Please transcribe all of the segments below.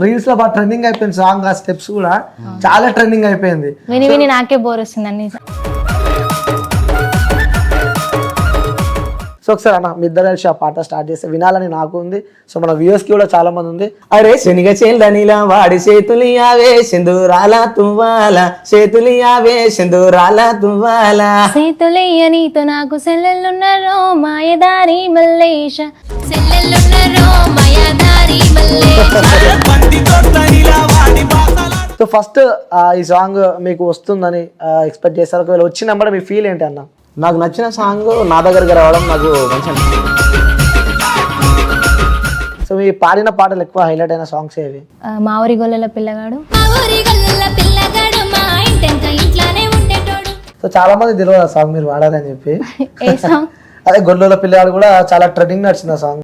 Reels లో బాగా trending అయిపోయింది సాంగ్, ఆ స్టెప్స్ కూడా చాలా ట్రెండింగ్ అయిపోయింది. విని విని నాకే బోర్ వస్తుందండి. సో ఒకసారి అన్న మీ ఇద్దరు కలిసి ఆ పాట స్టార్ట్ చేస్తే వినాలని నాకు ఉంది, సో మన వ్యూవర్స్ కి కూడా చాలా మంది ఉంది. అరే శనిగ చేళ్ళనిలా వాడి చేతులియావే సింధూరాల తువ్వాల, చేతులియావే సింధూరాల తువ్వాల. చేతులయ్య నీతో నాకు సెల్లెళ్ళున్నారో మాయదారి మల్లేష, సెల్లెళ్ళున్నారో మాయదారి మల్లేష. సో ఫస్ట్ ఈ సాంగ్ మీకు వస్తుందని ఎక్స్పెక్ట్ చేస్తారు? ఒకవేళ వచ్చినప్పుడు మీ ఫీల్ ఏంటి అన్న? నాకు నచ్చిన సాంగ్ నా దగ్గరికి రావడం నాకు మంచి అనిపించింది. సో మీ పాడిన పాటలు ఎక్కువ హైలైట్ అయిన సాంగ్స్ ఏవి? మా ఊరి గొల్లల పిల్లగాడు. సో చాలా మంది తెలియదు ఆ సాంగ్ మీరు వాడారని చెప్పి. ఏ సాంగ్? అదే గొల్లల పిల్లగాడు కూడా చాలా ట్రెండింగ్ నడిచింది ఆ సాంగ్.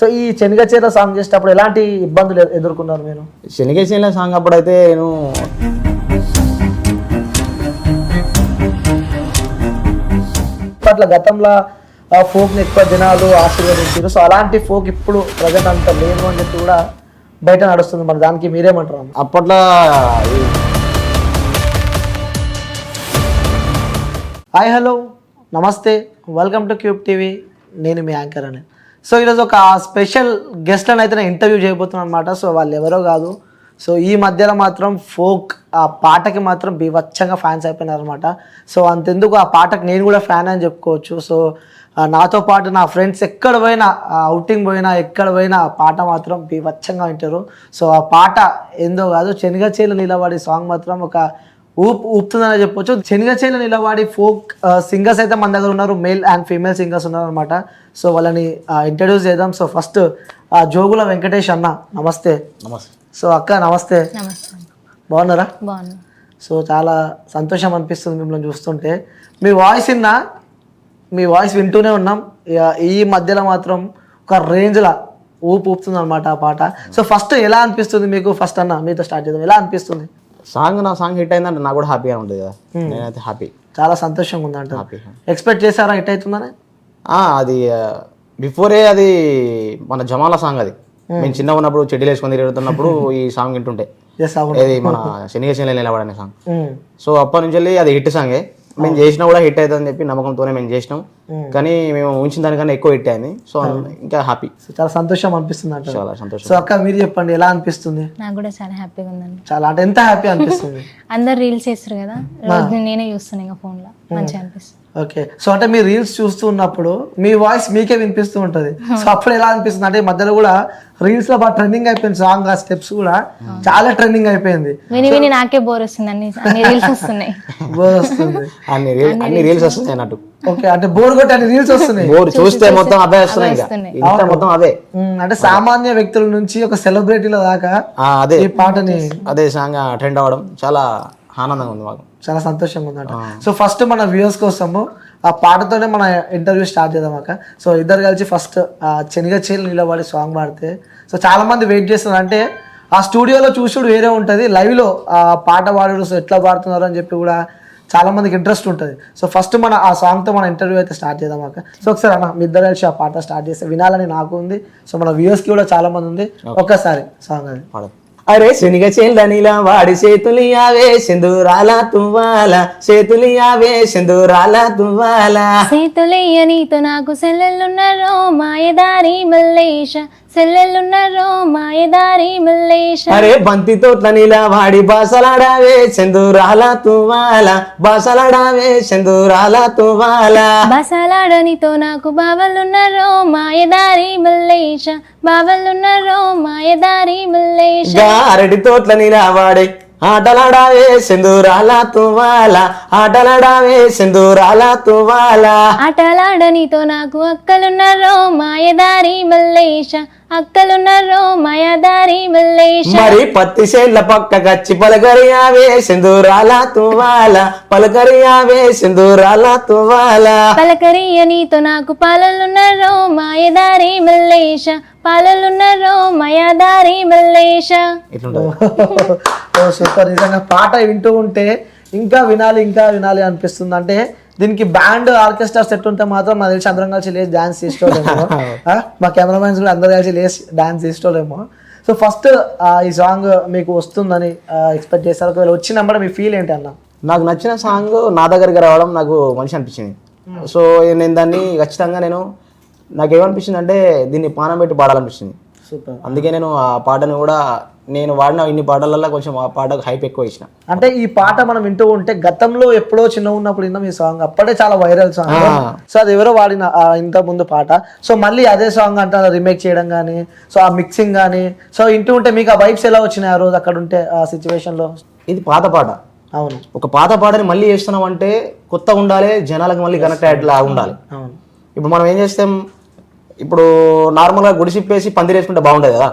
సో ఈ శనిగ చీర సాంగ్ చేసేటప్పుడు ఎలాంటి ఇబ్బందులు ఎదుర్కొన్నారు మీరు? శనిగ చేళ్ళ సాంగ్ అప్పుడైతే నేను అట్లా గతంలో ఫోక్ని ఎక్కువ జనాలు ఆశీర్వదించారు. సో అలాంటి ఫోక్ ఇప్పుడు ప్రజెంట్ అంత లేదు అని చెప్పి కూడా బయట నడుస్తుంది. మరి దానికి మీరేమంటారు? అప్పట్లో హాయ్ హలో నమస్తే, వెల్కమ్ టు క్యూబ్ టీవీ, నేను మీ యాంకర్ అని. సో ఈరోజు ఒక స్పెషల్ గెస్ట్లను అయితే నేను ఇంటర్వ్యూ చేయబోతున్నాను అనమాట. సో వాళ్ళు ఎవరో కాదు, సో ఈ మధ్యలో మాత్రం ఫోక్ ఆ పాటకి మాత్రం బీభత్సంగా ఫ్యాన్స్ అయిపోయినారు అనమాట. సో అంతెందుకు ఆ పాటకి నేను కూడా ఫ్యాన్ అని చెప్పుకోవచ్చు. సో నాతో పాటు నా ఫ్రెండ్స్ ఎక్కడ పోయినా, అవుటింగ్ పోయినా, ఎక్కడ పోయినా ఆ పాట మాత్రం బీభత్సంగా వింటారు. సో ఆ పాట ఏందో కాదు, శనిగ చేలు నిలబడి సాంగ్ మాత్రం ఒక ఊపుతుందని చెప్పొచ్చు. శనిగ చేలు నిలబడి ఫోక్ సింగర్స్ అయితే మన దగ్గర ఉన్నారు, మేల్ అండ్ ఫీమేల్ సింగర్స్ ఉన్నారు అనమాట. సో వాళ్ళని ఇంట్రడ్యూస్ చేద్దాం. సో ఫస్ట్ జోగుల వెంకటేష్ అన్న, నమస్తే. నమస్తే. సో అక్క నమస్తే. నమస్తే. బాగున్నారా? బాగున్నా. సో చాలా సంతోషం అనిపిస్తుంది మిమ్మల్ని చూస్తుంటే. మీ వాయిస్ వింటూనే ఉన్నాం. ఈ మధ్యలో మాత్రం ఒక రేంజ్లా ఊపుతుంది అనమాట ఆ పాట. సో ఫస్ట్ ఎలా అనిపిస్తుంది మీకు? ఫస్ట్ అన్న మీతో స్టార్ట్ చేద్దాం. ఎలా అనిపిస్తుంది నా సాంగ్ హిట్ అయిందంటే నాకు కూడా హ్యాపీగా ఉంటుంది కదా. నేనైతే హ్యాపీ, చాలా సంతోషంగా ఉందంట. హ్యాపీ. ఎక్స్పెక్ట్ చేశారా హిట్ అవుతుందని? అది బిఫోరే అది మన జమాల సాంగ్. అది మేము చిన్న ఉన్నప్పుడు చెడ్డీలు వేసుకొని తిరుగుతున్నప్పుడు ఈ సాంగ్ వింటుంటే, ఇది మన శనిగ చేళ్ళ నిలబడనే సాంగ్. సో అప్పటి నుంచి వెళ్ళి అది హిట్ సాంగే. మేము చేసినా కూడా హిట్ అవుతుంది అని చెప్పి నమ్మకంతోనే మేము చేసినాం. కానీ మేము ఉంచిన దానికన్నా ఎక్కువ హిట్ అయింది. సో ఇంకా హ్యాపీ, చాలా సంతోషం అనిపిస్తుంది అంట. చాలా సంతోషం. సో అక్క మీరు చెప్పండి, ఎలా అనిపిస్తుంది? నాకు కూడా చాలా హ్యాపీగా ఉందండి. చాలా అంటే ఎంత హ్యాపీ అనిపిస్తుంది? అందరు రీల్స్ చేస్తారు కదా, రోజు నేనే చూస్తాను ఇంకా ఫోన్లో, మంచిగా అనిపిస్తుంది. ఓకే. సో అంటే మీరు రీల్స్ చూస్తూ ఉన్నప్పుడు మీ వాయిస్ మీకే వినిపిస్తూ ఉంటుంది. సో అప్పుడు ఎలా అనిపిస్తుంది? అంటే మధ్యలో కూడా రీల్స్ లో బాగా ట్రెండింగ్ అయిపోయింది సాంగ్, ఆ స్టెప్స్ కూడా చాలా ట్రెండింగ్ అయిపోయింది. విని విని నాకే బోర్ వస్తుందండి, అన్ని రీల్స్ వస్తున్నాయి. బోర్ వస్తుంది, అన్ని రీల్స్ వస్తున్నాయి అన్నట్టు. ఓకే, అంటే బోర్ కొట్టి అన్ని రీల్స్ వస్తున్నాయి. బోర్ చూస్తే మొత్తం అవే వస్తున్నాయి, మొత్తం అవే. అంటే సామాన్య వ్యక్తుల నుంచి ఒక సెలబ్రిటీల దాకా అదే ఈ పాటని, అదే సాంగ్ ట్రెండ్ అవ్వడం చాలా ఆనందంగా ఉంది మాకు, చాలా సంతోషంగా ఉందంట. సో ఫస్ట్ మన వ్యూవర్స్ కోసము ఆ పాటతోనే మన ఇంటర్వ్యూ స్టార్ట్ చేద్దాం అక్క. సో ఇద్దరు కలిసి ఫస్ట్ శనిగ చేలు నిలబడి సాంగ్ పాడితే సో చాలా మంది వెయిట్ చేస్తున్నారు. అంటే ఆ స్టూడియోలో చూసుడు వేరే ఉంటుంది, లైవ్లో ఆ పాట పాడు సో ఎట్లా పాడుతున్నారు అని చెప్పి కూడా చాలా మందికి ఇంట్రెస్ట్ ఉంటుంది. సో ఫస్ట్ మన ఆ సాంగ్తో మన ఇంటర్వ్యూ అయితే స్టార్ట్ చేద్దాం అక్క. సో ఒకసారి అన్న మీ ఇద్దరు కలిసి ఆ పాట స్టార్ట్ చేస్తే వినాలని నాకు ఉంది, సో మన వ్యూవర్స్కి కూడా చాలా మంది ఉంది. ఒక్కసారి సాంగ్ అది పాడదు. అరే శనిగ చేళ్ళనిలా వాడి చేతులియావే సింధూరాల తువ్వాల, చేతులియావే సింధూరాల తువ్వాల. చేతులయ్య నీతో నాకు సెల్లెళ్ళున్నారో మాయదారి మల్లేష, సెల్లెళ్ళున్నారో మాయదారి మల్లేష. అరే బంతి తోట్ల నీలా వాడి బాసలాడావే సింధూరాల తువ్వాల, బాసలాడావే సింధూరాల తువ్వాల. బాసలాడనితో నాకు బావలున్నారో మాయదారి మల్లేష, బావలున్నారో మాయదారి మల్లేష. అరటి తోట్ల నీలా వాడే ఆటలాడావే సింధూరాల తువ్వాల, ఆటలాడావే సింధూరాల తువ్వాల. ఆటలాడనితో నాకు అక్కలున్నారో మాయదారి మల్లేష, అక్కలున్నారో మాయదారి మల్లేష. మరి పత్తి చేళ్ళ పక్క కచ్చి పలకరియావే సింధూరాల తువ్వాల, పలకరియావే సింధూరాల తువ్వాల. పలకరియ నీతో నాకు పాలలున్నారో మాయదారి మల్లేష, పాలలున్నారో మాయదారి మల్లేష. సూపర్. నిజంగా పాట వింటూ ఉంటే ఇంకా వినాలి ఇంకా వినాలి అనిపిస్తుంది. అంటే దీనికి బ్యాండ్ ఆర్కెస్ట్రా సెట్ ఉంటే మాత్రం మా తెలిసి అందరం కలిసి లేచి డాన్స్ చేసేటోళ్ళేమో. మా కెమెరామెన్స్ కూడా అందరు కలిసి లేచి డాన్స్ చేసేటోళ్ళేమో. సో ఫస్ట్ ఈ సాంగ్ మీకు వస్తుందని ఎక్స్పెక్ట్ చేస్తారు, ఒకవేళ వచ్చినప్పుడు మీ ఫీల్ ఏంటి అన్న? నాకు నచ్చిన సాంగ్ నా దగ్గరికి రావడం నాకు మంచి అనిపించింది. సో నేను దాన్ని ఖచ్చితంగా నాకేమనిపించింది అంటే దీన్ని పానం పెట్టి పాడాలనిపించింది. సూపర్. అందుకే నేను ఆ పాటను కూడా నేను వాడిన ఇన్ని పాటలలో కొంచెం ఆ పాటకు హైప్ ఎక్కువ ఇచ్చిన. అంటే ఈ పాట మనం వింటూ ఉంటే గతంలో ఎప్పుడో చిన్న ఉన్నప్పుడు విన్నాం ఈ సాంగ్, అప్పుడే చాలా వైరల్ సాంగ్. సో అది ఎవరో వాడిన ఇంత ముందు పాట, సో మళ్ళీ అదే సాంగ్ అంటే రీమేక్ చేయడం కానీ, సో ఆ మిక్సింగ్ కానీ, సో ఇంటూ ఉంటే మీకు ఆ వైబ్స్ ఎలా వచ్చినాయి ఆ రోజు అక్కడ ఉంటే ఆ సిచ్యువేషన్ లో? ఇది పాత పాట. అవును. ఒక పాత పాటని మళ్ళీ చేస్తున్నాం అంటే కొత్త ఉండాలి, జనాలకు మళ్ళీ కనెక్ట్ అయ్యేలా ఉండాలి. అవును. ఇప్పుడు మనం ఏం చేస్తాం, ఇప్పుడు నార్మల్గా గుడిసిప్పేసి పందిరి వేసుకుంటే బాగుంటుంది కదా.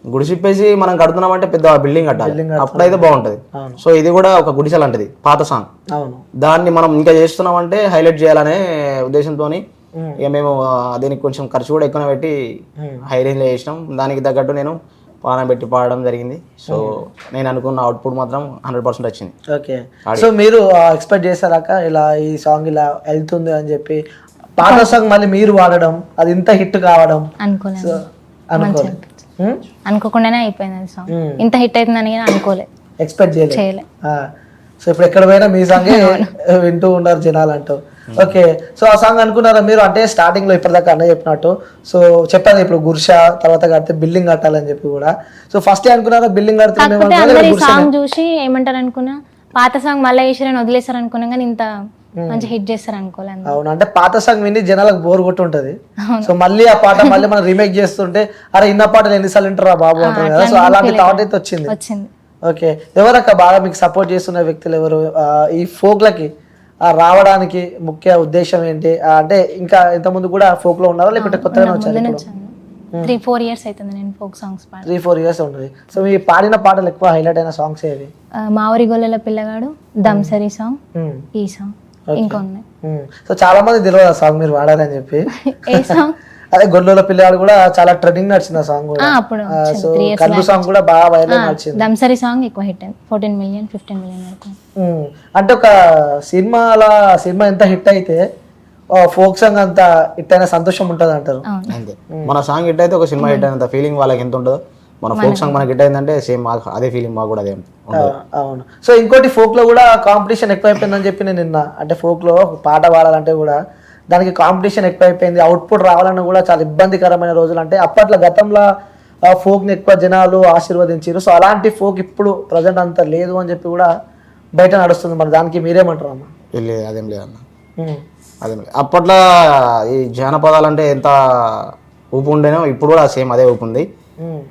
గుడిసిప్పేసి మనం కడుతున్నామంటే పెద్ద బిల్డింగ్ కట్టాలి, అప్పుడైతే బాగుంటది. సో ఇది కూడా ఒక గుడిసె లాంటిది, పాత సాంగ్. దాన్ని మనం ఇంకా చేస్తున్నామంటే హైలైట్ చేయాలనే ఉద్దేశంతో ఇక మేము దీనికి కొంచెం ఖర్చు కూడా ఎక్కువ పెట్టి హై రేంజ్ చేసినాం. దానికి తగ్గట్టు నేను పానం పెట్టి పాడడం జరిగింది. సో నేను అనుకున్న అవుట్పుట్ మాత్రం 100% వచ్చింది. ఓకే. సో మీరు ఎక్స్పెక్ట్ చేశారాక ఇలా ఈ సాంగ్ ఇలా వెళ్తుంది అని చెప్పి, పాత సాంగ్ మళ్ళీ మీరు వాడడం, అది ఇంత హిట్ కావడం అనుకోకుండానే అయిపోయింది అది సాంగ్. ఇంత హిట్ అవుతుందని అనుకోలే, ఎక్స్పెక్ట్ చేయలే. సో ఇప్పుడు ఎక్కడ పోయినా మీ సాంగే వింటూ ఉన్నారు జనాలు అంటూ. ఓకే. సో ఆ సాంగ్ అనుకున్నారా మీరు? అంటే స్టార్టింగ్ లో ఇప్పటిదాకా అన్న చెప్పినట్టు, సో చెప్పాను ఇప్పుడు గుర్షా తర్వాత కడితే బిల్డింగ్ కట్టాలని చెప్పి కూడా, సో ఫస్ట్ అనుకున్నారా బిల్డింగ్ కడితే? సాంగ్ చూసి ఏమంటారు అనుకున్నా, పాత సాంగ్ మళ్ళీ వేసారని వదిలేసారు అనుకున్నా, కానీ ఇంత మంచి హిట్ చేస్తారు అనుకోలేదు. అవును. అంటే పాత సాంగ్ విని జనాలకు బోర్ కొట్టి ఉంటది, సో మళ్ళీ ఆ పాట మళ్ళీ మనం రీమేక్ చేస్తుంటే అరే ఇన్న పాటలు ఎన్నిసార్లు వింటారా బాబు అంటారు కదా. సో అలాంటి థాట్ అయితే వచ్చింది. ఓకే. ఎవరక్క బాగా మీకు సపోర్ట్ చేస్తున్న వ్యక్తులు ఎవరు ఈ ఫోక్లకి రావడానికి ముఖ్య ఉద్దేశం ఏంటి? అంటే ఇంకా ఇంతకుముందు కూడా ఫోక్ లో ఉన్నారా లేకపోతే కొత్తగా వచ్చారు? 3-4 years అవుతుంది నేను ఫోక్ సాంగ్స్ పాడి. 3-4 years ఉంటుంది. సో మీ పాడిన పాటలు ఎక్కువ హైలైట్ అయిన సాంగ్స్ ఏవి? మావరి గొల్లల పిల్లగాడు, దమ్సరి సాంగ్, ఈ సాంగ్, ఇంకా ఉన్నాయి. సో చాలా మంది తెలియదు ఆ సాంగ్ మీరు వాడారని చెప్పి. ఏ సాంగ్? అదే గొల్లల పిల్లగాడు కూడా చాలా ట్రెండింగ్ నడిచింది ఆ సాంగ్ కూడా. సో కల్లు సాంగ్ కూడా బాగా వైరల్ నడిచింది. దమ్సరి సాంగ్ ఎక్కువ హిట్ అయింది, 14 million 15 million వరకు. అంటే ఒక సినిమా ఎంత హిట్ అయితే ఫోక్ సాంగ్ అంత హిట్ అయిన సంతోషం ఉంటుంది అంటారు. మన సాంగ్ హిట్ అయితే ఒక సినిమా హిట్ అయినంత ఫీలింగ్ వాళ్ళకి ఎంత ఉంటుందో, మన ఫోక్ సాంగ్ మనకి హిట్ అయిందంటే సేమ్ అదే ఫీలింగ్ మాకు కూడా అదే. అవును. సో ఇంకోటి ఫోక్ లో కూడా కాంపిటీషన్ ఎక్కువైపోయిందని చెప్పి నేను నిన్న, అంటే ఫోక్ లో పాట పాడాలంటే కూడా దానికి కాంపిటీషన్ ఎక్కువైపోయింది, అవుట్పుట్ రావాలన్నా కూడా చాలా ఇబ్బందికరమైన రోజులు. అంటే అప్పట్లో గతంలో ఫోక్ని ఎక్కువ జనాలు ఆశీర్వదించారు. సో అలాంటి ఫోక్ ఇప్పుడు ప్రజెంట్ అంత లేదు అని చెప్పి కూడా బయట నడుస్తుంది. మరి దానికి మీరేమంటారు అన్న? అదేం లేదన్న, అదేం లేదు. అప్పట్లో ఈ జానపదాలు అంటే ఎంత ఊపు ఉండేనో ఇప్పుడు కూడా సేమ్ అదే ఊపు ఉంది.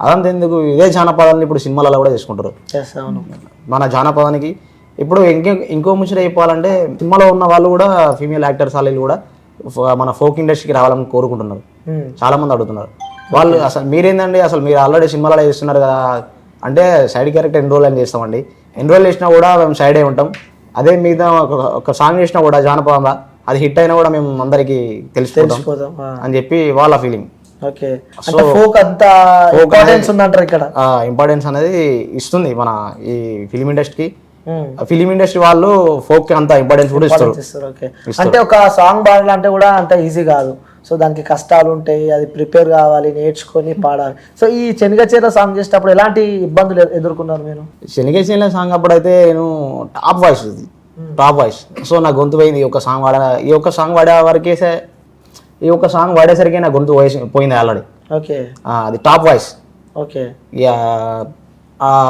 అదంతా ఎందుకు, ఇదే జానపదాలను ఇప్పుడు సినిమాలలో కూడా చేసుకుంటారు. మన జానపదానికి ఇప్పుడు ఇంకో ముచ్చట చెప్పాలంటే, సినిమాలో ఉన్న వాళ్ళు కూడా ఫీమేల్ యాక్టర్స్ వాళ్ళు కూడా మన ఫోక్ ఇండస్ట్రీకి రావాలని కోరుకుంటున్నారు. చాలా మంది అడుగుతున్నారు. వాళ్ళు అసలు మీరేందండి, అసలు మీరు ఆల్రెడీ సినిమాలలో చేస్తున్నారు కదా అంటే, సైడ్ క్యారెక్టర్ ఎన్రోల్ అని చేస్తామండి. ఎన్రోల్ చేసినా కూడా మేము సైడే ఉంటాం. అదే మిగతా ఒక సాంగ్ చేసినా కూడా జానపదంగా అది హిట్ అయినా కూడా మేము అందరికి తెలిసిపోతాం అని చెప్పి వాళ్ళ ఫీలింగ్. ఇంపార్టెన్స్ అనేది ఇస్తుంది మన ఈ ఫిలిం ఇండస్ట్రీకి. ఫిలిం ఇండస్ట్రీ వాళ్ళు ఫోక్ అంత ఇంపార్టెన్స్ కూడా ఇస్తారు. అంటే ఒక సాంగ్ పాడాలంటే కూడా అంత ఈజీ కాదు. సో దానికి కష్టాలు ఉంటాయి, అది ప్రిపేర్ కావాలి, నేర్చుకొని పాడాలి. సో ఈ శనగచేర సాంగ్ చేసేటప్పుడు ఎలాంటి ఇబ్బందులు ఎదుర్కొన్నారు మీరు? శనగచేర సాంగ్ అప్పుడు అయితే నేను టాప్ వాయిస్. సో నా గొంతు పోయింది. ఈ ఒక్క సాంగ్ వాడేసరికి నా గొంతు పోయింది ఆల్రెడీ. ఓకే. అది టాప్ వాయిస్. ఓకే. ఇక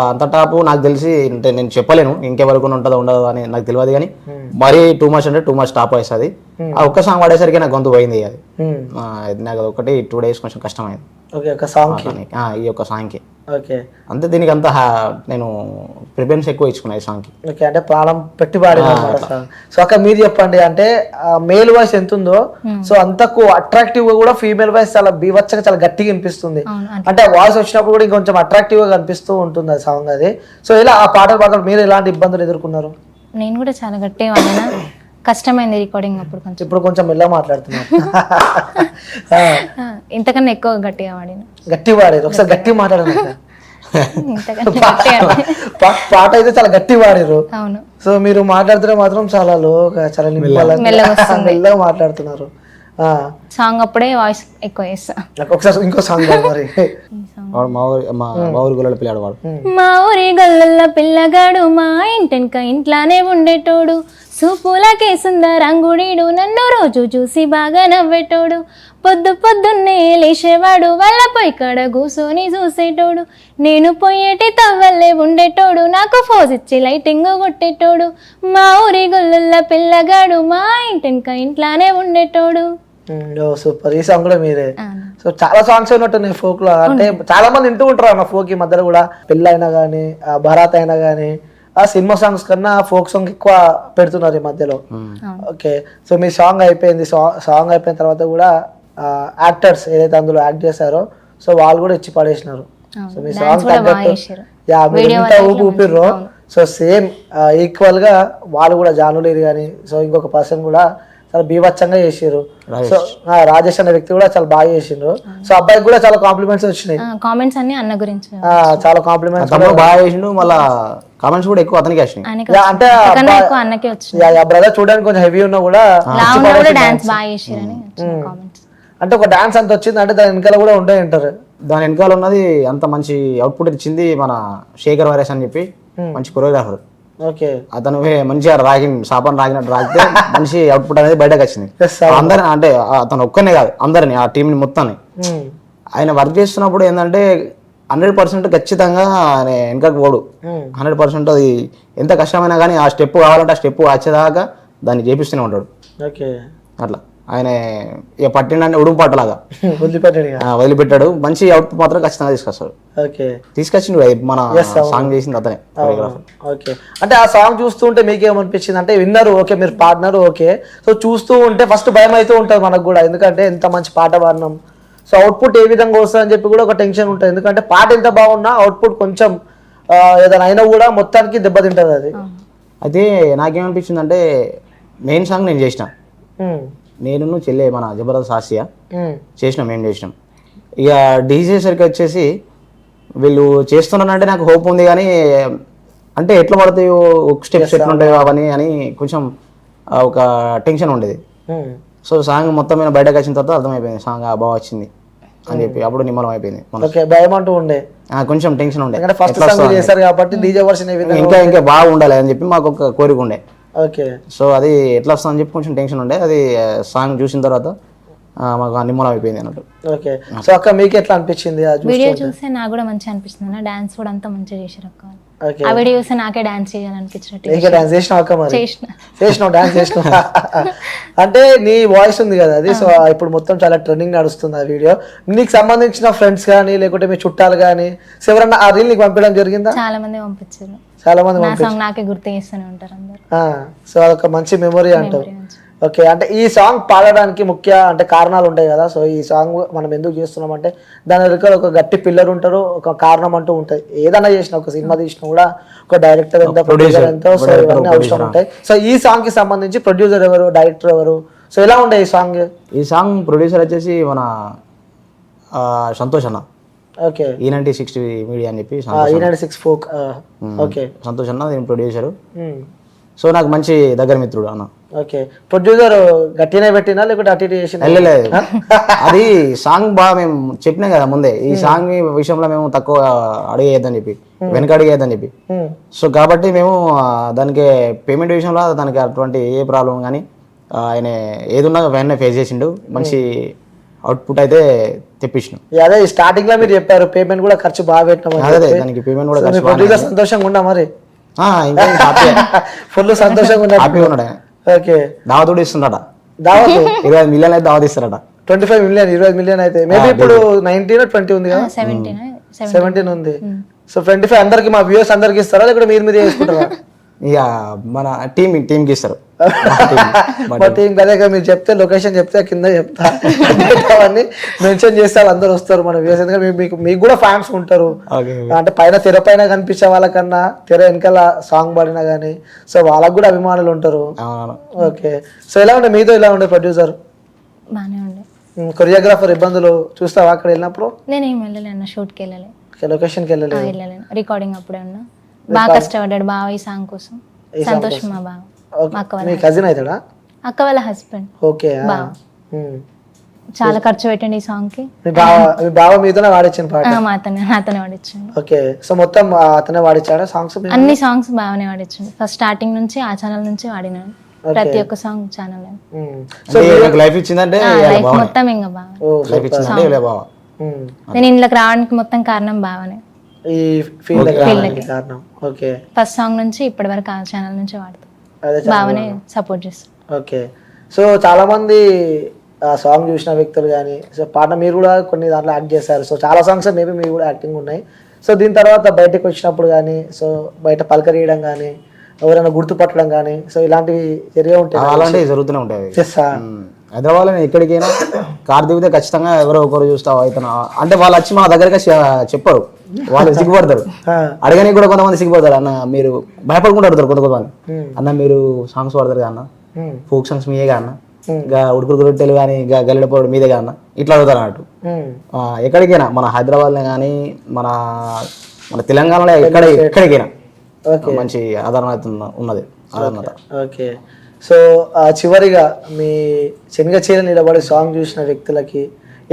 అంత టాప్ నాకు తెలిసి అంటే నేను చెప్పలేను ఇంకెవరకు ఉంటుందో ఉండదు అని నాకు తెలియదు, కానీ మరీ టూ మచ్ టాప్ వాయిస్ అది. ఆ ఒక్క సాంగ్ వాడేసరికి నాకు గొంతు పోయింది. అది నాకు ఒకటి 2 days కొంచెం కష్టమైంది ఈ ఒక్క సాంగ్కి. ఓకే. అంతే. దీనికి అంతా నేను ప్రిఫరెన్స్ ఎక్కువ ఇచ్చుకున్నా ఈ సాంగ్కి. ఓకే. అంటే ప్రాణం పెట్టి పాడిన. సో అక్కడ మీరు చెప్పండి, అంటే మేల్ వాయిస్ ఎంత ఉందో సో అంతకు అట్రాక్టివ్ గా కూడా ఫీమేల్ వాయిస్ చాలా బీభత్సంగా చాలా గట్టిగా వినిపిస్తుంది. అంటే వాయిస్ వచ్చినప్పుడు కూడా ఇంకొంచెం అట్రాక్టివ్ గా కనిపిస్తూ ఉంటుంది ఆ సాంగ్ అది. సో ఇలా ఆ పాటలు పాడడం మీరు ఎలాంటి ఇబ్బందులు ఎదుర్కొన్నారు? నేను కూడా చాలా గట్టిగా వాడినా, కష్టమైంది రికార్డింగ్ అప్పుడు. ఇప్పుడు కొంచెం మెల్లగా మాట్లాడుతున్నారు. ఇంతకన్నా ఎక్కువ గట్టిగా వాడిన. గట్టి వాడేది ఒకసారి గట్టి మాట్లాడారు. ఇంతకంటే గట్టిగా అనిపి- పాట అయితే చాలా గట్టి పాడారు. అవును. సో మీరు మాట్లాడుతున్న మాత్రం చాలా లోగా, చాలా మెల్లగా వస్తుంది. మెల్లగా మాట్లాడుతున్నారు. సాంగ్ అప్పుడే వాయిస్ ఎక్కువ చేస్తా. నాకు ఒకసారి ఇంకో సాంగ్ మరి. వాడు మా ఊరి గొల్లల పిల్లాడు వాడు. మా ఊరి గొల్లల పిల్లగాడు మా ఇంటెనక ఇంట్లానే ఉండేటోడు, సూపులకే సుందరంగుడీడు, నన్ను రోజు చూసి బాగా నవ్వేటోడు, పొద్దున్నే లేచేవాడు వాళ్ళ పొయ్యి కాడ కూసోని చూసేటోడు, నేను పొయ్యేటి తవ్వల్లే ఉండేటోడు, నాకు ఫోజ్ ఇచ్చి లైటింగ్ కొట్టేటోడు, మా ఊరి గొల్లల పిల్లగాడు మా ఇంటెనక ఇంట్లానే ఉండేటోడు. సూపర్. ఈ సాంగ్ కూడా మీరే. అవును. సో చాలా సాంగ్స్ ఉన్నట్టున్నాయి ఫోక్ లో. అంటే చాలా మంది వింటూ ఉంటారు అన్న ఫోక్ ఈ మధ్యలో కూడా. పెళ్ళి అయినా కానీ, భరాత్ అయినా కానీ, ఆ సినిమా సాంగ్స్ కన్నా ఫోక్ సాంగ్ ఎక్కువ పెడుతున్నారు ఈ మధ్యలో. ఓకే. సో మీ సాంగ్ అయిపోయింది. సాంగ్ అయిపోయిన తర్వాత కూడా యాక్టర్స్ ఏదైతే అందులో యాక్ట్ చేశారో సో వాళ్ళు కూడా ఇచ్చి పడేసినారు. సో మీ సాంగ్ తగ్గట్టు మీరు ఎంత ఊపిర్రో సో సేమ్ ఈక్వల్ గా వాళ్ళు కూడా జానులేరు కానీ సో ఇంకొక పర్సన్ కూడా చాలా బీభత్సంగా చేసారు. సో రాజేష్ అనే వ్యక్తి కూడా చాలా బాగా చేసిండ్రు. సో అబ్బాయికి కూడా చాలా కాంప్లిమెంట్స్ వచ్చినాయి. కామెంట్స్ అన్ని అన్న గురించి చాలా కాంప్లిమెంట్స్ తమ్ముడు బాగా చేసిండు, మళ్ళా కామెంట్స్ కూడా ఎక్కువ అతనికి వచ్చినాయి. అంటే అన్నకే వచ్చింది. బ్రదర్ చూడడానికి కొంచెం హెవీ ఉన్నా కూడా డాన్స్ బాగా చేసిరని కామెంట్స్. అంటే ఒక డాన్స్ అంత వచ్చింది అంటే దాని వెనకాల కూడా ఉంటాయి అంటారు. దాని వెనకాల ఉన్నది అంత మంచి అవుట్పుట్ ఇచ్చింది మన శేఖర్ వైరస్ అని చెప్పి మంచి కొరియోగ్రాఫర్. ఓకే. అతను మంచిగా సాపాన్ రాగినట్టు రాగితే మంచి అవుట్పుట్ అనేది బయటకు వచ్చింది. అందరిని అంటే అతను ఒక్కనే కాదు అందరిని ఆ టీంని మొత్తాన్ని ఆయన వర్క్ చేస్తున్నప్పుడు ఏంటంటే 100% ఖచ్చితంగా ఆయన వెనకకు పోడు. 100% అది ఎంత కష్టమైనా కానీ ఆ స్టెప్ కావాలంటే ఆ స్టెప్ వచ్చేదాకా దాన్ని చేపిస్తూనే ఉంటాడు. ఓకే. అట్లా ఆయన ఇక పట్టిండే ఉడుపు పట్టలాగా వదిలిపెట్టాడు. మంచి అవుట్పుట్ మాత్రం ఖచ్చితంగా తీసుకొస్తాడు. ఓకే. తీసుకొచ్చిండు మన సాంగ్ చేసింది అతనే. ఓకే. అంటే ఆ సాంగ్ చూస్తుంటే మీకేమనిపించింది అంటే విన్నరు ఓకే మీరు పాడినారు ఓకే. సో చూస్తూ ఉంటే ఫస్ట్ భయం అయితే ఉంటుంది మనకు కూడా, ఎందుకంటే ఎంత మంచి పాట పాడినాం సో అవుట్పుట్ ఏ విధంగా వస్తుందని చెప్పి కూడా ఒక టెన్షన్ ఉంటుంది. ఎందుకంటే పాట ఎంత బాగున్నా అవుట్పుట్ కొంచెం ఏదైనా అయినా కూడా మొత్తానికి దెబ్బతింటుంది అది. అయితే నాకేమనిపించింది అంటే మెయిన్ సాంగ్ నేను చేసిన, నేను చెల్లె మన జబర్దస్త్ ఆసియా చేసినాం, మేము చేసినాం. ఇక డీజే సరికి వచ్చేసి వీళ్ళు చేస్తున్నారంటే నాకు హోప్ ఉంది కానీ అంటే ఎట్లా పడతాయో ఒక స్టెప్స్ ఎట్లా ఉంటాయో అవన్నీ అని కొంచెం ఒక టెన్షన్ ఉండేది. సో సాంగ్ మొత్తం మీద బయటకు వచ్చిన తర్వాత అర్థమైపోయింది సాంగ్ బాగా వచ్చింది అని చెప్పి అప్పుడు నిమ్మలం అయిపోయింది. భయం అంటూ ఉండే, కొంచెం టెన్షన్ ఉండే, ఇంకా బాగా ఉండాలి అని చెప్పి మాకు ఒక కోరిక ఉండే. ఓకే. సో అది ఎట్లా వస్తుందని చెప్పి కొంచెం టెన్షన్ ఉండే. అది సాంగ్ చూసిన తర్వాత మాకు నిమ్మలం అయిపోయింది అన్నట్టు. ఓకే. సో అక్క మీకు ఎట్లా అనిపించింది వీడియో చూస్తే? నాకు కూడా మంచిగా అనిపిస్తుంది అన్న, డాన్స్ కూడా అంతా మంచిగా చేశారు అక్క. ఆ వీడియో చూస్తే నాకే డాన్స్ చేయాలనిపించినట్టు చేసినావు. అంటే నీ వాయిస్ ఉంది కదా అది, సో ఇప్పుడు మొత్తం చాలా ట్రెండింగ్ నడుస్తుంది ఆ వీడియో. నీకు సంబంధించిన ఫ్రెండ్స్ కానీ లేకుంటే మీ చుట్టాలు కానీ ఎవరన్నా ఆ రీల్ నీకు పంపించడం జరిగిందా? చాలా మంది పంపించారు. చాలా మంది నాకే గుర్తు చేస్తూనే ఉంటారు అందరు. సో అదొక మంచి మెమొరీ అంటావు. ఓకే. అంటే ఈ సాంగ్ పాడడానికి ముఖ్య అంటే కారణాలు ఉంటాయి కదా. సో ఈ సాంగ్ మనం ఎందుకు చేస్తున్నాం అంటే దాని వెనుక ఒక గట్టి పిల్లర్ ఉంటారు, ఒక కారణం అంటూ ఉంటుంది. ఏదైనా చేసినా ఒక సినిమా తీసినా కూడా ఒక డైరెక్టర్ ఎంతో, ప్రొడ్యూసర్ ఎంతో, సో ఇవన్నీ అవసరం ఉంటాయి. సో ఈ సాంగ్ కి సంబంధించి ప్రొడ్యూసర్ ఎవరు, డైరెక్టర్ ఎవరు, సో ఎలా ఉండే ఈ సాంగ్? ఈ సాంగ్ ప్రొడ్యూసర్ వచ్చేసి మన సంతోష్ అన్న. ఓకే. E96 మీడియా అని చెప్పి E96 ఫోక్. ఓకే. సంతోష్ అన్న దీని ప్రొడ్యూసర్. సో నాకు మంచి దగ్గర మిత్రుడు అన్న. ఓకే. ప్రొడ్యూసర్ గట్టినే పెట్టినా లేకుంటే అటు ఇటు చేసిన? వెళ్ళలేదు, అది సాంగ్ బాగా మేము చెప్పినాం కదా ముందే, ఈ సాంగ్ విషయంలో మేము తక్కువ అడిగేద్దని చెప్పి, వెనక అడిగేద్దని చెప్పి. సో కాబట్టి మేము దానికి పేమెంట్ విషయంలో దానికి అటువంటి ఏ ప్రాబ్లం కానీ ఆయన ఏదున్నా వెంటనే ఫేస్ చేసిండు. మంచి అవుట్పుట్ అయితే తెప్పించిన. అదే స్టార్టింగ్ లో మీరు చెప్పారు పేమెంట్ కూడా ఖర్చు బాగా పెట్టినాం. అదే దానికి పేమెంట్ కూడా ఖర్చు. ప్రొడ్యూసర్ సంతోషంగా ఉన్నా మరి? ఇంకా ఫుల్ సంతోషంగా ఉన్నా. హ్యాపీగా ఉన్నాడు. ఓకే. దావత్ కూడా ఇస్తున్నాడ. దావత్ 25 మిలియన్ అయితే దావత్ ఇస్తారట. 25 మిలియన్ 20 మిలియన్ అయితే మేబీ ఇప్పుడు 19 20 ఉంది కదా, 17 ఉంది. సో 25 అందరికి మా వ్యూవర్స్ అందరికి ఇస్తారా లేకపోతే మీరు మీరే చేసుకుంటారా? ఇక మన టీంకి ఇస్తారు. మా టీం కదే మీరు చెప్తే లొకేషన్ చెప్తే కింద చెప్తా అవన్నీ మెన్షన్ చేస్తే అందరూ వస్తారు మన వ్యూవర్స్. ఎందుకంటే మీకు కూడా ఫ్యాన్స్ ఉంటారు. అంటే పైన తెర పైన కనిపించే వాళ్ళకన్నా తెర వెనకాల సాంగ్ పాడినా కానీ సో వాళ్ళకు కూడా అభిమానులు ఉంటారు. ఓకే. సో ఎలా ఉండే మీతో, ఎలా ఉండే ప్రొడ్యూసర్? బాగానే ఉండే. కొరియోగ్రాఫర్ ఇబ్బందులు చూస్తావా అక్కడ వెళ్ళినప్పుడు? నేనేం వెళ్ళలే అన్న, షూట్కి వెళ్ళలే. ఓకే, లొకేషన్కి వెళ్ళలేదు. వెళ్ళలేను, రికార్డింగ్ అప్పుడే ఉన్నా. బాగా కష్టపడ్డాడు బావ ఈ సాంగ్ కోసం. సంతోష్ మా బావ, మా అక్క మీ వాళ్ళ కజిన్ అవుతాడా? అక్క వాళ్ళ హస్బెండ్. ఓకే. బావ చాలా ఖర్చు పెట్టండి ఈ సాంగ్ కి. మీ బావ మీతోనే వాడించిన పాట? నాతోనే వాడించండి. ఓకే, సో మొత్తం అతనే వాడించాడా సాంగ్స్? అన్ని సాంగ్స్ బాగానే వాడించండి. ఫస్ట్ స్టార్టింగ్ నుంచి ఆ ఛానల్ నుంచి వాడినాను, ప్రతి ఒక్క సాంగ్ ఛానల్. సో లైఫ్ ఇచ్చిందంటే లైఫ్ మొత్తం ఇంకా బాగా లైఫ్ ఇచ్చిందంటే ఇవ్వలే బావ. నేను ఇంట్లోకి రావడానికి మొత్తం కారణం బావనే, ఈ ఫీల్డ్ కారణం. ఓకే, ఫస్ట్ సాంగ్ నుంచి ఇప్పటి వరకు ఆ ఛానల్ నుంచి వాడుతాం, బావనే సపోర్ట్ చేస్తాం. ఓకే, సో చాలా మంది ఆ సాంగ్ చూసిన వ్యక్తులు కానీ, సో పాట మీరు కూడా కొన్ని దాంట్లో యాక్ట్ చేశారు. సో చాలా సాంగ్స్ మేబీ మీరు కూడా యాక్టింగ్ ఉన్నాయి. సో దీని తర్వాత బయటకు వచ్చినప్పుడు కానీ, సో బయట పలకరీయడం కానీ, ఎవరైనా గుర్తుపట్టడం కానీ, సో ఇలాంటివి జరిగే ఉంటాయి. అలాంటివి జరుగుతూనే ఉంటాయి. హైదరాబాద్ లో ఎక్కడికైనా కార్ దిగితే ఖచ్చితంగా ఎవరో ఒకరు చూస్తావు అవుతున్నా అంటే వాళ్ళు వచ్చి మా దగ్గరగా చెప్పరు, వాళ్ళు సిగ్గుపడతారు. అడగడానికి కూడా కొంతమంది సిగ్గుపడతారు. అన్న మీరు భయపడకుండా అడుగుతారు కొంతమంది, అన్న మీరు సాంగ్స్ పాడతారు కదా అన్న, ఫోక్ సాంగ్స్ మీయేగా అన్న, ఇంకా ఉడుకుడు రొట్టెలు కానీ గల్లెడపోవడం మీదే అన్న, ఇట్లా అడుగుతారు అన్నట్టు. ఎక్కడికైనా మన హైదరాబాద్లో కానీ మన మన తెలంగాణలో ఎక్కడికైనా మంచి ఆదరణ ఉన్నది. ఓకే, సో చివరిగా మీ శనగ చీర నిలబడి సాంగ్ చూసిన వ్యక్తులకి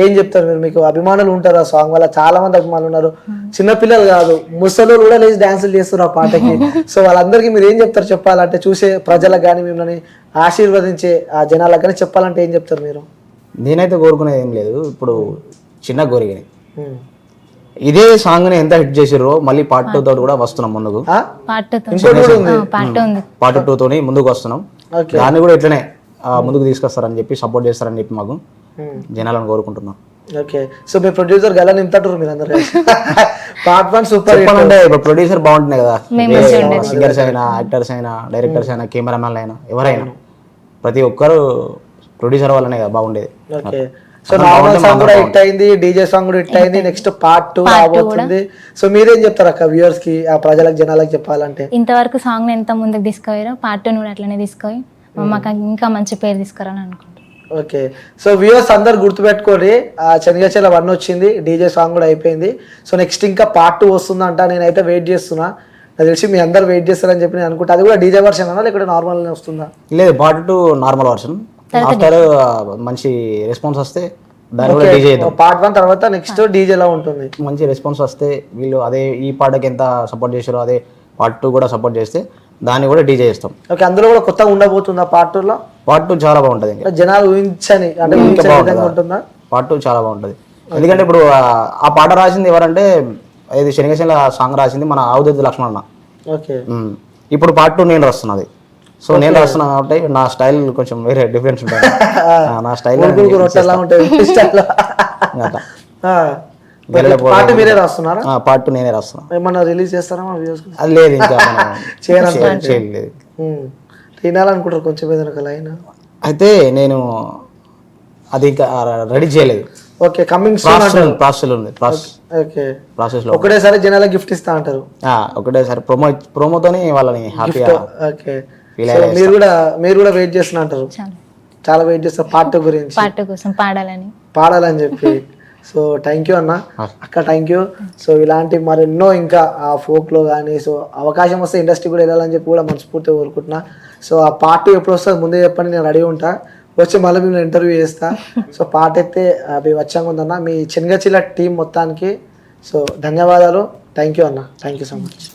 ఏం చెప్తారు మీరు? మీకు అభిమానులు ఉంటారు ఆ సాంగ్ వల్ల, చాలా మంది అభిమానులు ఉన్నారు. చిన్నపిల్లలు కాదు, ముసలు కూడా లేచి డాన్సులు చేస్తారు ఆ పాటకి. సో వాళ్ళందరికీ మీరు ఏం చెప్తారు చెప్పాలంటే, చూసే ప్రజలకు కానీ మిమ్మల్ని ఆశీర్వదించే ఆ జనాలకు కానీ చెప్పాలంటే ఏం చెప్తారు మీరు? నేనైతే కోరుకునేది ఏం లేదు, ఇప్పుడు చిన్న కోరికని ఇదే సాంగ్ ని ఎంత హిట్ చేసిర్రో మళ్ళీ పార్ట్ 2 తోటి కూడా వస్తున్నాం ముందుకు. పార్ట్ 2 తోని ముందుకు వస్తున్నాం. దాన్ని కూడా ఇట్లనే ముందుకు తీసుకొస్తారని చెప్పి సపోర్ట్ చేస్తారని చెప్పి మాకు జనాలను కోరుకుంటున్నాం. ఓకే, సో మీ ప్రొడ్యూసర్ గల నింపుతారు మీరు అందరూ పార్ట్ 1 సూపర్ హిట్ అంటే ఇప్పుడు ప్రొడ్యూసర్ బాగుంటున్నాయి కదా, సింగర్స్ అయినా యాక్టర్స్ అయినా డైరెక్టర్స్ అయినా కెమెరామెన్ అయినా ఎవరైనా ప్రతి ఒక్కరు ప్రొడ్యూసర్ వల్లనే కదా బాగుండేది. ఓకే, సో నార్మల్ సాంగ్ కూడా హిట్ అయింది, డీజే సాంగ్ కూడా హిట్ అయింది, నెక్స్ట్ పార్ట్ 2 రాబోతుంది. సో మీరేం చెప్తారు అక్క వ్యూవర్స్ కి, ఆ ప్రజలకు జనాలకు చెప్పాలంటే? ఇంతవరకు సాంగ్ ఎంత ముందుకు తీసుకుపోయారో పార్ట్ 2 కూడా అట్లనే తీసుకొని మాకు ఇంకా మంచి పేరు తీసుకురాలని అనుకుంటున్నాను. ఓకే, సో వ్యూవర్స్ అందరు గుర్తుపెట్టుకోండి, ఆ శనగచెల 1 వచ్చింది, డీజే సాంగ్ కూడా అయిపోయింది. సో నెక్స్ట్ ఇంకా పార్ట్ 2 వస్తుందంట, నేనైతే వెయిట్ చేస్తున్నా. నాకు తెలిసి మీ అందరు వెయిట్ చేస్తారని చెప్పి నేను అనుకుంటా. అది కూడా డీజే వర్షన్ అన్నా లేకపోతే నార్మల్ వస్తుందా? లేదు, పార్ట్ 2 నార్మల్ వర్షన్. ఆఫ్టర్ మంచి రెస్పాన్స్ వస్తే దాని కూడా డీజే చేద్దాం. పార్ట్ 1 తర్వాత నెక్స్ట్ డీజే లా ఉంటుంది. మంచి రెస్పాన్స్ వస్తే వీళ్ళు అదే ఈ పాటకి ఎంత సపోర్ట్ చేశారో అదే పార్ట్ 2 కూడా సపోర్ట్ చేస్తే దాన్ని కూడా డీజే చేస్తాం. ఓకే, అందులో కూడా కొత్తగా ఉండబోతుందా పార్ట్ 2 లో? పార్ట్ 2 చాలా బాగుంటది, ఇంకా జనాలు ఊహించని అంటే ఉంటుందా? పార్ట్ 2 చాలా బాగుంటది. ఎందుకంటే ఇప్పుడు ఆ పాట రాసింది ఎవరంటే, ఇది శనగచెల సాంగ్ రాసింది మన ఆవుదత్తి లక్ష్మణ. ఓకే, ఇప్పుడు పార్ట్ 2 నేను రాస్తున్నది. సో నేను రాస్తున్నా కాబట్టి నా స్టైల్ కొంచెం వేరే డిఫరెన్స్ ఉంటుంది. నా స్టైల్ పార్ట్ మీరే రాస్తున్నారా? పార్ట్ 2 నేనే రాస్తున్నా. ఏమన్నా రిలీజ్ చేస్తారా? అది లేదు, ఇంకా చేయలేదు. తినాలనుకుంటారు కొంచెం ఏదైనా లైన్ అయితే నేను అది ఇంకా రెడీ చేయలేదు. ఓకే, కమింగ్ ప్రాసెస్ ఉంది. ఓకే, ప్రాసెస్ లో ఒకటేసారి జనాలకు గిఫ్ట్ ఇస్తా అంటారు. ఒకటేసారి ప్రోమోతోని వాళ్ళని హ్యాపీగా. ఓకే, మీరు కూడా వెయిట్ చేస్తున్నా అంటారు, చాలా వెయిట్ చేస్తారు పార్ట్ 2 గురించి, పార్ట్ 2 కోసం పాడాలని చెప్పి. సో థ్యాంక్ యూ అన్న, అక్క థ్యాంక్ యూ. సో ఇలాంటి మరెన్నో ఇంకా ఆ ఫోక్లో కానీ, సో అవకాశం వస్తే ఇండస్ట్రీ కూడా వెళ్ళాలని చెప్పి కూడా మనస్ఫూర్తిగా కోరుకుంటున్నా. సో ఆ పార్ట్ 2 ఎప్పుడు వస్తుంది ముందే చెప్పండి, నేను రెడీ ఉంటా, వచ్చి మళ్ళీ మేము ఇంటర్వ్యూ చేస్తా. సో పాట అయితే అవి వచ్చాక ఉందన్న, మీ శనగచెల టీం మొత్తానికి సో ధన్యవాదాలు. థ్యాంక్ యూ అన్న, థ్యాంక్ యూ సో మచ్.